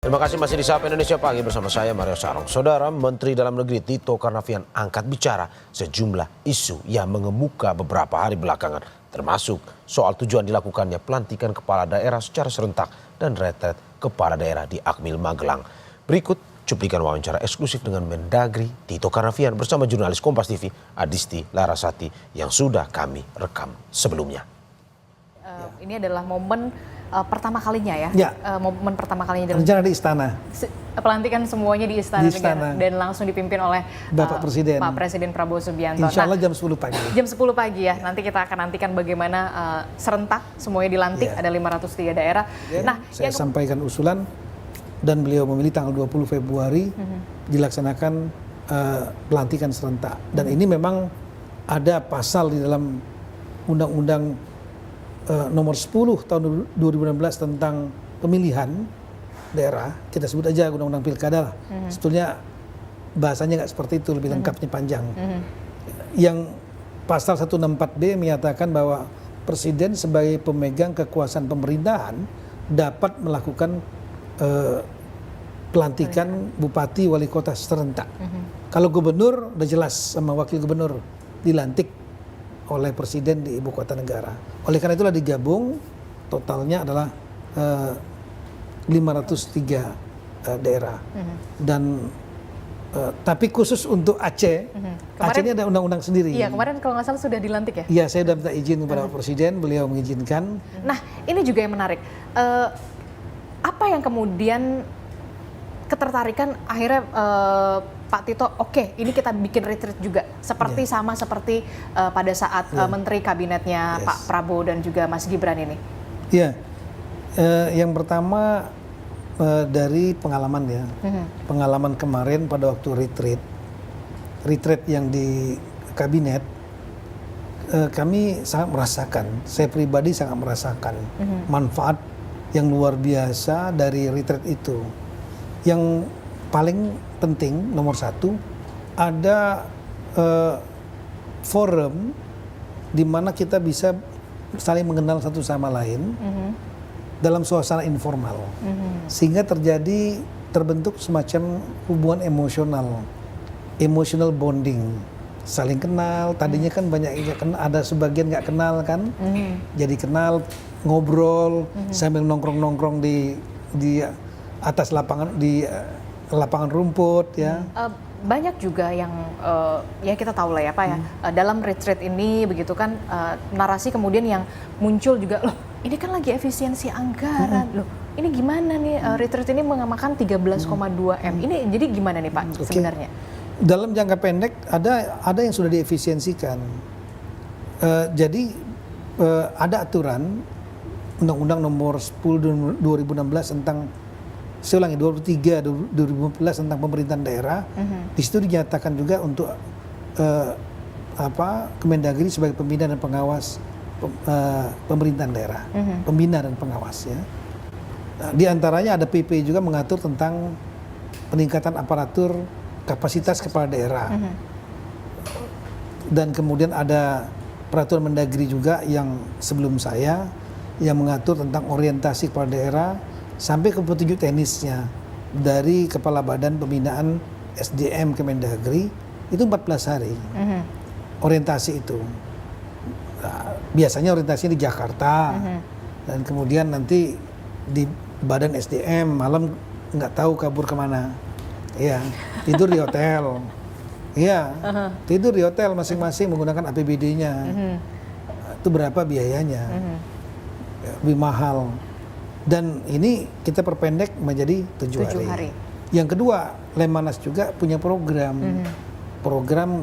Terima kasih masih di Sapa Indonesia Pagi bersama saya Mario Sarong. Saudara Menteri Dalam Negeri Tito Karnavian angkat bicara sejumlah isu yang mengemuka beberapa hari belakangan. Termasuk soal tujuan dilakukannya pelantikan kepala daerah secara serentak dan retret kepala daerah di Akmil Magelang. Berikut cuplikan wawancara eksklusif dengan Mendagri Tito Karnavian bersama jurnalis Kompas TV Adisti Larasati yang sudah kami rekam sebelumnya. Ini adalah momen pertama kalinya ya, momen pertama kalinya rencana di istana. Pelantikan semuanya di istana negara dan langsung dipimpin oleh Bapak Presiden. Pak Presiden Prabowo Subianto. Insya Allah jam 10 pagi. Jam 10 pagi ya, nanti kita akan nantikan bagaimana serentak semuanya dilantik, ada 503 daerah. Nah, saya sampaikan usulan dan beliau memilih tanggal 20 Februari dilaksanakan pelantikan serentak. Dan ini memang ada pasal di dalam Undang-Undang nomor 10 tahun 2016 tentang pemilihan daerah, kita sebut aja Undang-Undang Pilkada lah. Sebetulnya bahasanya nggak seperti itu, lebih lengkapnya panjang. Yang pasal 164B menyatakan bahwa Presiden sebagai pemegang kekuasaan pemerintahan dapat melakukan pelantikan bupati wali kota serentak. Kalau gubernur udah jelas sama wakil gubernur dilantik oleh Presiden di ibu kota negara. Oleh karena itulah digabung, totalnya adalah 503 daerah. Dan tapi khusus untuk Aceh, Aceh ini ada undang-undang sendiri. Iya, kemarin kalau nggak salah sudah dilantik ya? Iya, saya sudah minta izin kepada Presiden, beliau mengizinkan. Nah, ini juga yang menarik. Apa yang kemudian ketertarikan akhirnya Pak Tito, oke, ini kita bikin retreat juga, seperti sama seperti pada saat Menteri Kabinetnya Pak Prabowo dan juga Mas Gibran ini. Iya, yang pertama dari pengalaman ya, pengalaman kemarin pada waktu retreat yang di kabinet, kami sangat merasakan, saya pribadi sangat merasakan manfaat yang luar biasa dari retreat itu. Yang paling penting nomor satu, ada forum di mana kita bisa saling mengenal satu sama lain dalam suasana informal, sehingga terbentuk semacam hubungan emotional bonding, saling kenal. Tadinya kan banyak ada sebagian nggak kenal kan, jadi kenal, ngobrol sambil nongkrong di atas lapangan, di lapangan rumput ya. Banyak juga yang ya kita tahu lah ya Pak ya, dalam retreat ini begitu kan narasi kemudian yang muncul juga, loh ini kan lagi efisiensi anggaran, loh ini gimana nih retreat ini mengemakan 13,2 M, ini jadi gimana nih Pak sebenarnya? Dalam jangka pendek ada yang sudah diefisiensikan. Jadi ada aturan Undang-Undang nomor 10 2016 tentang, saya ulangi, 23 2015 tentang pemerintahan daerah. Di situ dinyatakan juga untuk Kemendagri sebagai pembina dan pengawas pemerintahan daerah, pembina dan pengawas ya. Nah, di antaranya ada PP juga mengatur tentang peningkatan aparatur kapasitas kepala daerah. Dan kemudian ada peraturan Mendagri juga yang sebelum saya yang mengatur tentang orientasi kepala daerah sampai ke petunjuk teknisnya dari Kepala Badan Pembinaan SDM Kemendagri itu 14 hari orientasi itu. Nah, biasanya orientasinya di Jakarta dan kemudian nanti di Badan SDM malam nggak tahu kabur kemana, ya tidur di hotel, ya tidur di hotel masing-masing menggunakan APBD-nya. Itu berapa biayanya? Lebih mahal. Dan ini kita perpendek menjadi 7 hari. Yang kedua, Lemhanas juga punya program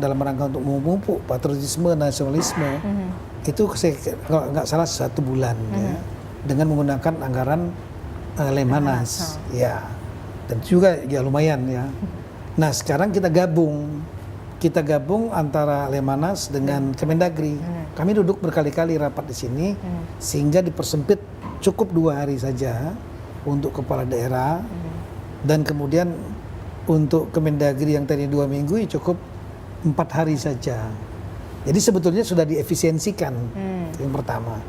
dalam rangka untuk memupuk patriotisme nasionalisme. Itu kalau nggak salah 1 bulan ya, dengan menggunakan anggaran Lemhanas ya, dan juga ya lumayan ya. Nah sekarang kita gabung antara Lemhanas dengan Kemendagri. Kami duduk berkali-kali rapat di sini sehingga dipersempit cukup 2 hari saja untuk kepala daerah, dan kemudian untuk Kemendagri yang tadi 2 minggu cukup 4 hari saja. Jadi sebetulnya sudah diefisiensikan. Yang pertama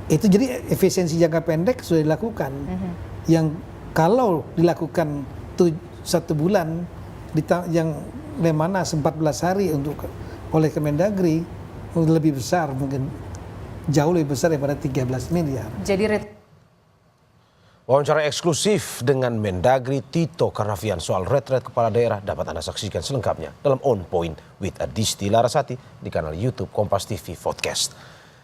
itu, jadi efisiensi jangka pendek sudah dilakukan. Yang Kalau dilakukan 1 bulan yang Lemhanas 14 hari oleh Kemendagri, lebih besar, mungkin jauh lebih besar daripada 13 miliar. Jadi Wawancara eksklusif dengan Mendagri Tito Karnavian soal retret kepala daerah dapat Anda saksikan selengkapnya dalam On Point with Adisti Larasati di kanal YouTube Kompas TV Podcast.